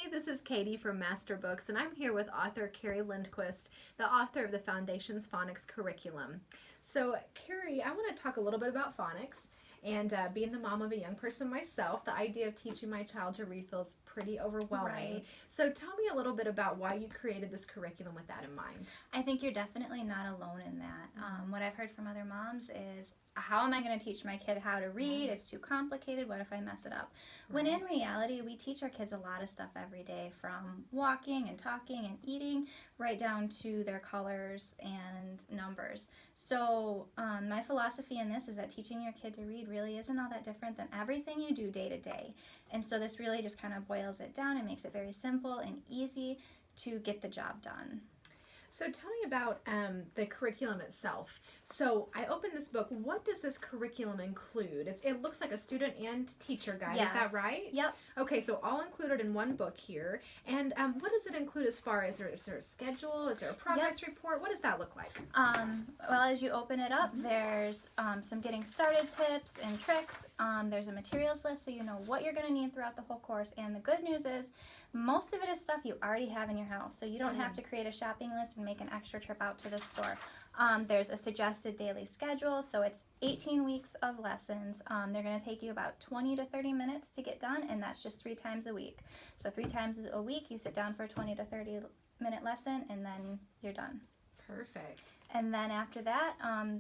Hey, this is Katie from MasterBooks, and I'm here with author Carrie Lindquist, the author of the Foundations Phonics curriculum. So, Carrie, I want to talk a little bit about phonics. And being the mom of a young person myself, the idea of teaching my child to read feels pretty overwhelming. Right. So tell me a little bit about why you created this curriculum with that in mind. I think you're definitely not alone in that. What I've heard from other moms is, how am I going to teach my kid how to read? It's too complicated. What if I mess it up? When in reality, we teach our kids a lot of stuff every day, from walking and talking and eating right down to their colors and numbers. So my philosophy in this is that teaching your kid to read really isn't all that different than everything you do day to day. And so this really just kind of boils it down and makes it very simple and easy to get the job done. So tell me about the curriculum itself. So I opened this book. What does this curriculum include? It looks like a student and teacher guide. Yes. Is that right? Yep. Okay, so all included in one book here. And what does it include as far as, is there a schedule? Is there a progress report? What does that look like? Well, as you open it up, there's some getting started tips and tricks. There's a materials list so you know what you're going to need throughout the whole course. And the good news is most of it is stuff you already have in your house, so you don't have to create a shopping list and make an extra trip out to the store. There's a suggested daily schedule, so it's 18 weeks of lessons. They're going to take you about 20 to 30 minutes to get done, and that's just 3 times a week. So 3 times a week, you sit down for a 20 to 30 minute lesson, and then you're done. Perfect. And then after that,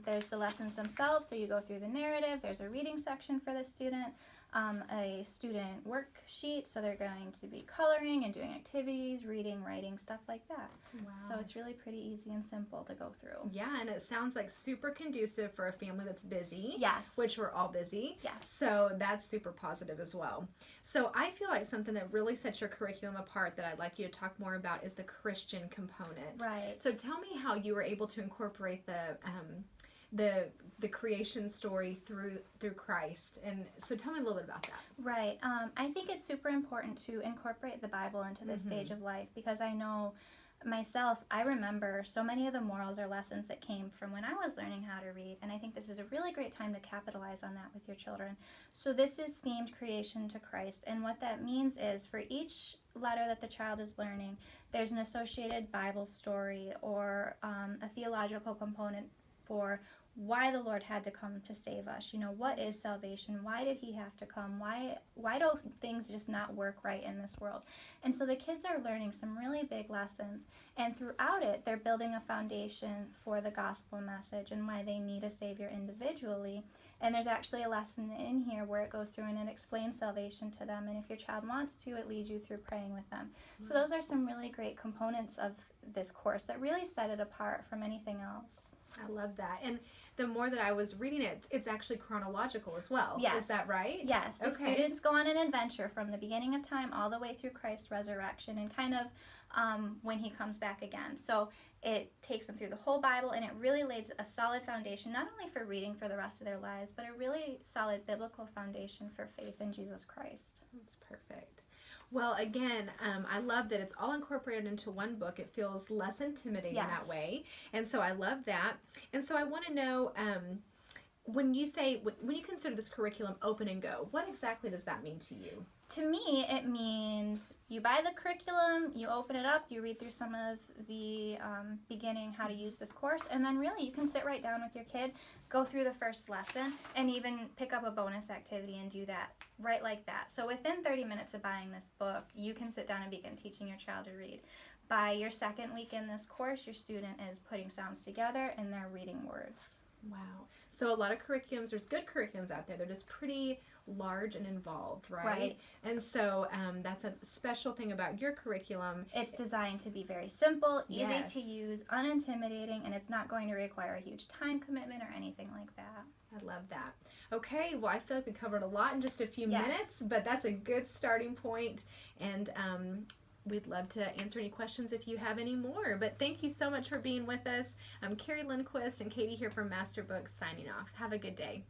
there's the lessons themselves, so you go through the narrative. There's a reading section for the student, a student worksheet, so they're going to be coloring and doing activities, reading, writing, stuff like that. Wow. So it's really pretty easy and simple to go through. Yeah, and it sounds like super conducive for a family that's busy. Yes. Which we're all busy. Yes. So that's super positive as well. So I feel like something that really sets your curriculum apart that I'd like you to talk more about is the Christian component. Right. So tell me how you were able to incorporate the creation story through Christ. And so tell me a little bit about that. Right. I think it's super important to incorporate the Bible into this stage of life, because I know myself, I remember so many of the morals or lessons that came from when I was learning how to read, and I think this is a really great time to capitalize on that with your children. So this is themed creation to Christ, and what that means is for each letter that the child is learning, there's an associated Bible story or a theological component for why the Lord had to come to save us. You know, what is salvation? Why did he have to come? Why do things just not work right in this world? And so the kids are learning some really big lessons, and throughout it, they're building a foundation for the gospel message and why they need a Savior individually. And there's actually a lesson in here where it goes through and it explains salvation to them. And if your child wants to, it leads you through praying with them. So those are some really great components of this course that really set it apart from anything else. I love that. And the more that I was reading it, it's actually chronological as well. Yes. Is that right? Yes. The Okay. students go on an adventure from the beginning of time all the way through Christ's resurrection and kind of when he comes back again. So it takes them through the whole Bible, and it really lays a solid foundation, not only for reading for the rest of their lives, but a really solid biblical foundation for faith in Jesus Christ. That's perfect. Well, again, I love that it's all incorporated into one book. It feels less intimidating that way. And so I love that. And so I want to know, when you consider this curriculum open and go, what exactly does that mean to you? To me, it means you buy the curriculum, you open it up, you read through some of the beginning how to use this course, and then really you can sit right down with your kid, go through the first lesson, and even pick up a bonus activity and do that right like that. So within 30 minutes of buying this book, you can sit down and begin teaching your child to read. By your second week in this course, your student is putting sounds together and they're reading words. Wow. So a lot of curriculums, there's good curriculums out there. They're just pretty large and involved, right? Right. And so that's a special thing about your curriculum. It's designed to be very simple, easy Yes. to use, unintimidating, and it's not going to require a huge time commitment or anything like that. I love that. Okay, well, I feel like we covered a lot in just a few Yes. minutes, but that's a good starting point. And we'd love to answer any questions if you have any more. But thank you so much for being with us. I'm Carrie Lindquist and Katie here from MasterBooks signing off. Have a good day.